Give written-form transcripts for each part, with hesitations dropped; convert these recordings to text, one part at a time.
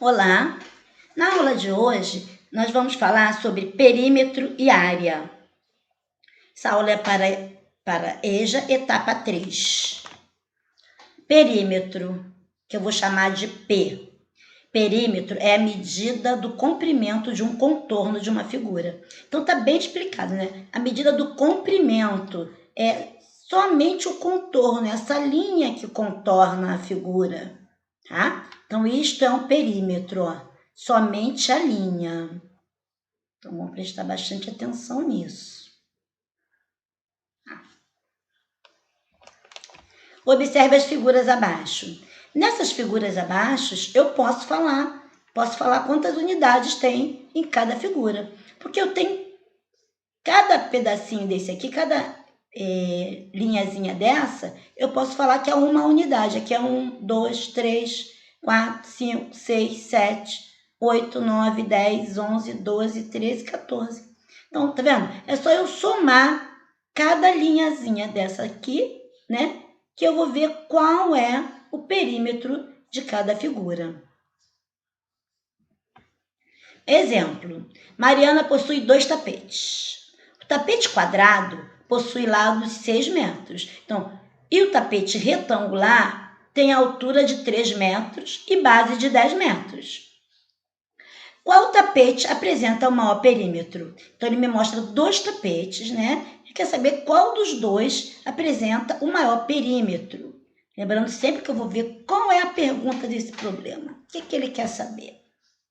Olá! Na aula de hoje, nós vamos falar sobre perímetro e área. Essa aula é para EJA, etapa 3. Perímetro, que eu vou chamar de P. Perímetro é a medida do comprimento de um contorno de uma figura. Então, está bem explicado, né? A medida do comprimento é somente o contorno, essa linha que contorna a figura, tá? Então, isto é um perímetro, ó. Somente a linha. Então, vamos prestar bastante atenção nisso. Observe as figuras abaixo. Nessas figuras abaixo, eu posso falar quantas unidades tem em cada figura. Porque eu tenho cada pedacinho desse aqui, cada linhazinha dessa, eu posso falar que é uma unidade. Aqui é 1, 2, 3, 4, 5, 6, 7, 8, 9, 10, 11, 12, 13, 14. Então, tá vendo? É só eu somar cada linhazinha dessa aqui, né? Que eu vou ver qual é o perímetro de cada figura. Exemplo, Mariana possui 2 tapetes. O tapete quadrado possui lados de 6 metros. Então, e o tapete retangular tem altura de 3 metros e base de 10 metros. Qual tapete apresenta o maior perímetro? Então, ele me mostra 2 tapetes, né? E quer saber qual dos dois apresenta o maior perímetro. Lembrando sempre que eu vou ver qual é a pergunta desse problema. O que ele quer saber,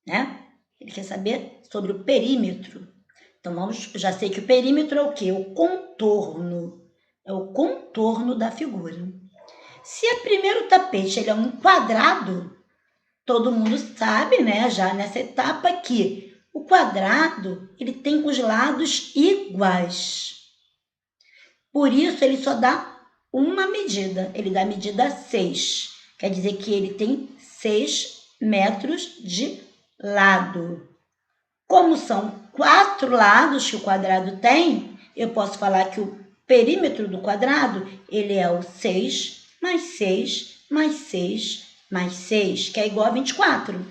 né? Ele quer saber sobre o perímetro. Então, já sei que o perímetro é o quê? O contorno. É o contorno da figura. Se o primeiro tapete ele é um quadrado, todo mundo sabe, né, já nessa etapa que o quadrado ele tem os lados iguais. Por isso, ele só dá uma medida. Ele dá a medida 6. Quer dizer que ele tem 6 metros de lado. Como são 4 lados que o quadrado tem, eu posso falar que o perímetro do quadrado ele é o 6 mais 6 mais 6 mais 6, que é igual a 24.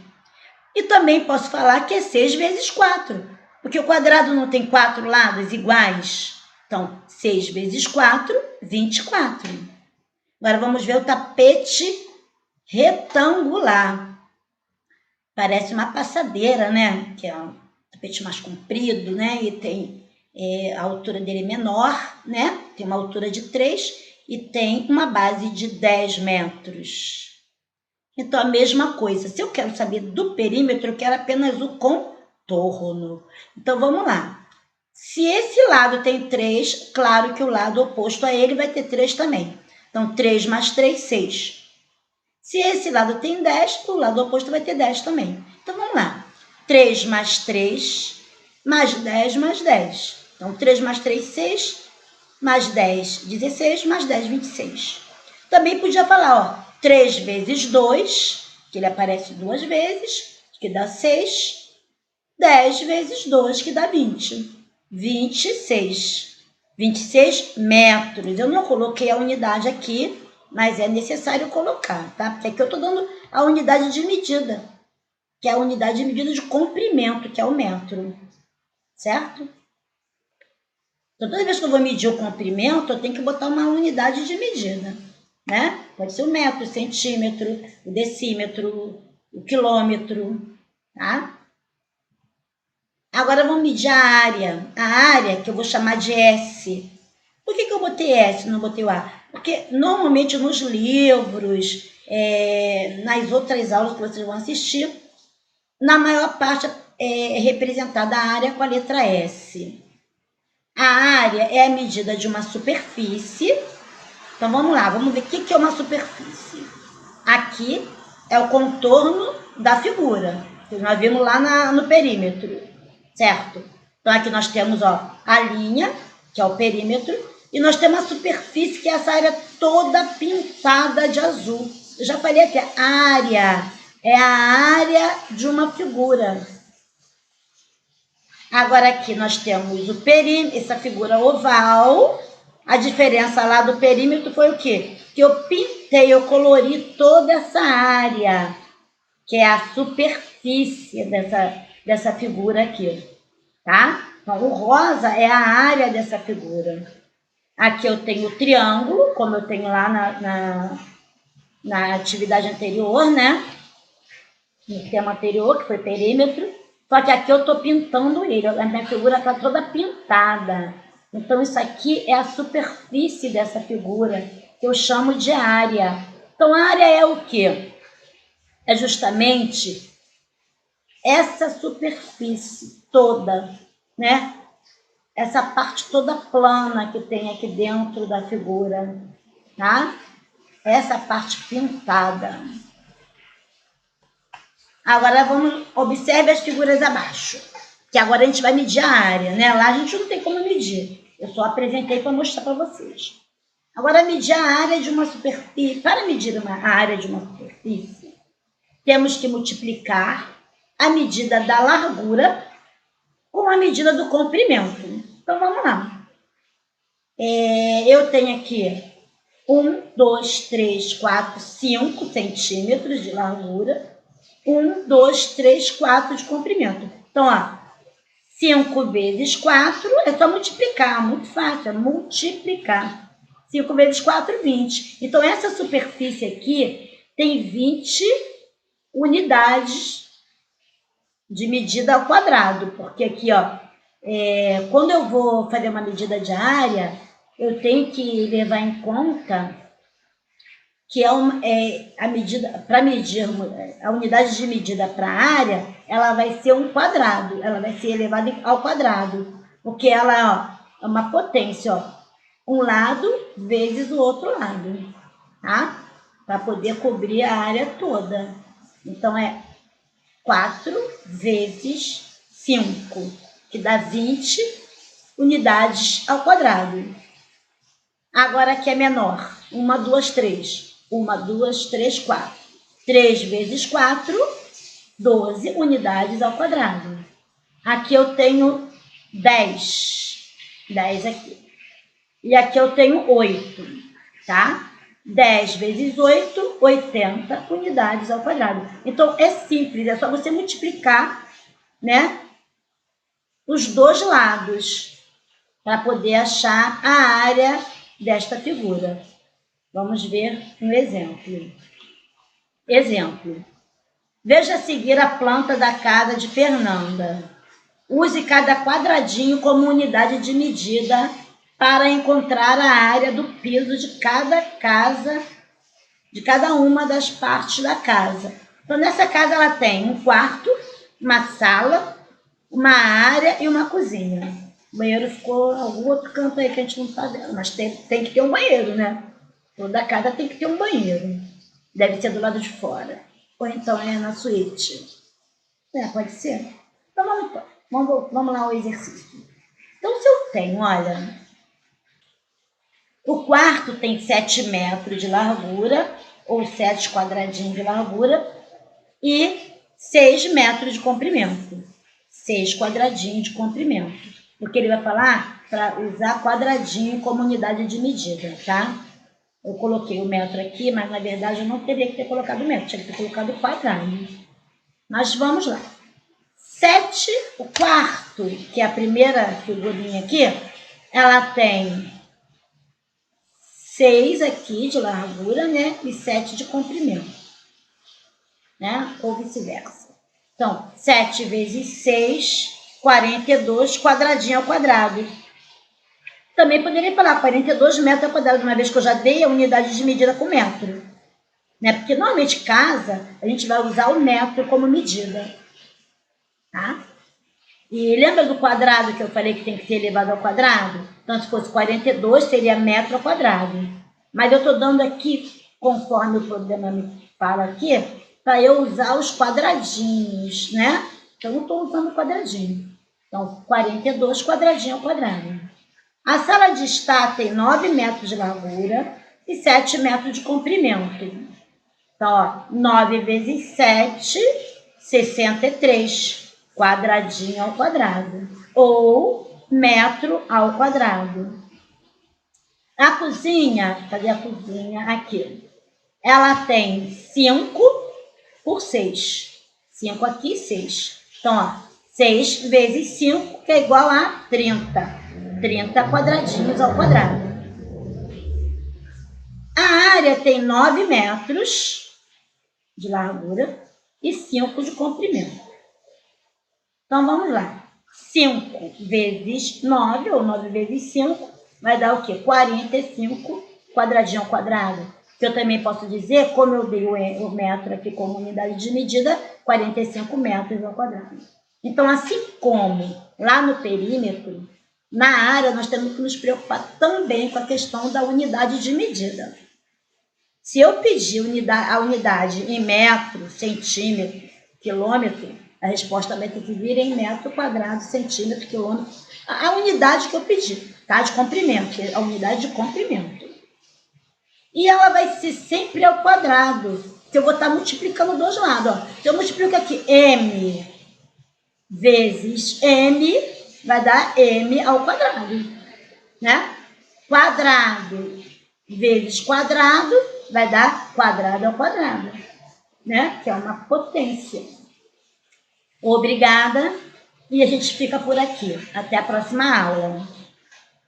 E também posso falar que é 6 vezes 4, porque o quadrado não tem 4 lados iguais. Então, 6 vezes 4, 24. Agora, vamos ver o tapete retangular. Parece uma passadeira, né? Que é um tapete mais comprido, né? E tem a altura dele menor, né? Tem uma altura de 3 e tem uma base de 10 metros. Então, a mesma coisa. Se eu quero saber do perímetro, eu quero apenas o contorno. Então, vamos lá. Se esse lado tem 3, claro que o lado oposto a ele vai ter 3 também. Então, 3 mais 3, 6. Se esse lado tem 10, o lado oposto vai ter 10 também. Então, vamos lá. 3 mais 3, mais 10 mais 10. Então, 3 mais 3, 6, mais 10, 16, mais 10, 26. Também podia falar, ó, 3 vezes 2, que ele aparece 2 vezes, que dá 6. 10 vezes 2, que dá 20. 26. 26 metros. Eu não coloquei a unidade aqui, mas é necessário colocar, tá? Porque aqui eu estou dando a unidade de medida, que é a unidade de medida de comprimento, que é o metro, certo? Então, toda vez que eu vou medir o comprimento, eu tenho que botar uma unidade de medida, né? Pode ser o metro, o centímetro, o decímetro, o quilômetro, tá? Agora vamos medir a área. A área que eu vou chamar de S. Por que eu botei S e não botei o A? Porque normalmente nos livros, nas outras aulas que vocês vão assistir, na maior parte é representada a área com a letra S. A área é a medida de uma superfície. Então vamos lá, vamos ver o que é uma superfície. Aqui é o contorno da figura, que nós vimos lá no perímetro, certo? Então aqui nós temos, ó, a linha, que é o perímetro, e nós temos a superfície, que é essa área toda pintada de azul. Eu já falei aqui, a área é a área de uma figura. Agora aqui nós temos o perímetro, essa figura oval. A diferença lá do perímetro foi o quê? Que eu pintei, eu colori toda essa área. que é a superfície dessa figura aqui, tá? Então, o rosa é a área dessa figura. Aqui eu tenho o triângulo, como eu tenho lá na atividade anterior, né? No tema anterior, que foi perímetro. Só que aqui eu estou pintando ele. A minha figura está toda pintada. Então, isso aqui é a superfície dessa figura, que eu chamo de área. Então, a área é o quê? É justamente essa superfície toda, né? Essa parte toda plana que tem aqui dentro da figura, tá? Essa parte pintada. Agora observe as figuras abaixo, que agora a gente vai medir a área, né? Lá a gente não tem como medir. Eu só apresentei para mostrar para vocês. Agora, medir a área de uma superfície. Para medir a área de uma superfície, temos que multiplicar a medida da largura com a medida do comprimento. Então, vamos lá. Eu tenho aqui 1, 2, 3, 4, 5 centímetros de largura. 1, 2, 3, 4 de comprimento. Então, ó, 5 vezes 4 é só multiplicar, muito fácil, é multiplicar. 5 vezes 4, 20. Então, essa superfície aqui tem 20 unidades de medida ao quadrado, porque aqui, ó, quando eu vou fazer uma medida de área, eu tenho que levar em conta que a medida, para medir a unidade de medida para a área, ela vai ser um quadrado, ela vai ser elevada ao quadrado, porque ela, ó, é uma potência, ó, um lado vezes o outro lado, tá? Para poder cobrir a área toda. Então, é 4 vezes 5, que dá 20 unidades ao quadrado. Agora aqui é menor. 1, 2, 3. 1, 2, 3, 4. 3 vezes 4, 12 unidades ao quadrado. Aqui eu tenho 10. 10 aqui. E aqui eu tenho 8, tá? 10 vezes 8, 80 unidades ao quadrado. Então, é simples, é só você multiplicar, né, os dois lados para poder achar a área desta figura. Vamos ver um exemplo. Exemplo. Veja a seguir a planta da casa de Fernanda. Use cada quadradinho como unidade de medida para encontrar a área do piso de cada casa, de cada uma das partes da casa. Então, nessa casa ela tem um quarto, uma sala, uma área e uma cozinha. O banheiro ficou em algum outro canto aí que a gente não está vendo, mas tem que ter um banheiro, né? Toda casa tem que ter um banheiro. Deve ser do lado de fora. Ou então é na suíte. Pode ser. Então, vamos lá ao exercício. Então, se eu tenho, olha, o quarto tem 7 metros de largura, ou 7 quadradinhos de largura, e 6 metros de comprimento. 6 quadradinhos de comprimento. Porque ele vai falar para usar quadradinho como unidade de medida, tá? Eu coloquei o metro aqui, mas na verdade eu não teria que ter colocado o metro, tinha que ter colocado o quadrado. Mas vamos lá. 7, o quarto, que é a primeira figurinha aqui, ela tem 6 aqui de largura, né? E 7 de comprimento, né? Ou vice-versa. Então, 7 vezes 6, 42, quadradinho ao quadrado. Também poderia falar 42 metros ao quadrado, uma vez que eu já dei a unidade de medida com metro. Né? Porque normalmente casa, a gente vai usar o metro como medida. Tá? E lembra do quadrado que eu falei que tem que ser elevado ao quadrado? Então, se fosse 42, seria metro ao quadrado. Mas eu estou dando aqui, conforme o problema me fala aqui, para eu usar os quadradinhos, né? Então, eu não estou usando o quadradinho. Então, 42 quadradinho ao quadrado. A sala de estar tem 9 metros de largura e 7 metros de comprimento. Então, ó, 9 vezes 7, 63. Quadradinho ao quadrado, ou metro ao quadrado. A cozinha, cadê a cozinha? Aqui. Ela tem 5, por 6. 5 aqui, 6. Então, ó, 6 vezes 5, que é igual a 30. 30 quadradinhos ao quadrado. A área tem 9 metros de largura e 5 de comprimento. Então, vamos lá. 5 vezes 9, ou 9 vezes 5, vai dar o quê? 45 quadradinho ao quadrado. Que eu também posso dizer, como eu dei o metro aqui como unidade de medida, 45 metros ao quadrado. Então, assim como lá no perímetro, na área nós temos que nos preocupar também com a questão da unidade de medida. Se eu pedir a unidade em metro, centímetro, quilômetro, a resposta vai ter que vir em metro quadrado, centímetro, quilômetro, a unidade que eu pedi, tá? De comprimento, a unidade de comprimento. E ela vai ser sempre ao quadrado, que eu vou estar multiplicando dos lados. Ó. Se eu multiplico aqui m vezes m, vai dar m ao quadrado, né? Quadrado vezes quadrado, vai dar quadrado ao quadrado, né? Que é uma potência. Obrigada, e a gente fica por aqui. Até a próxima aula.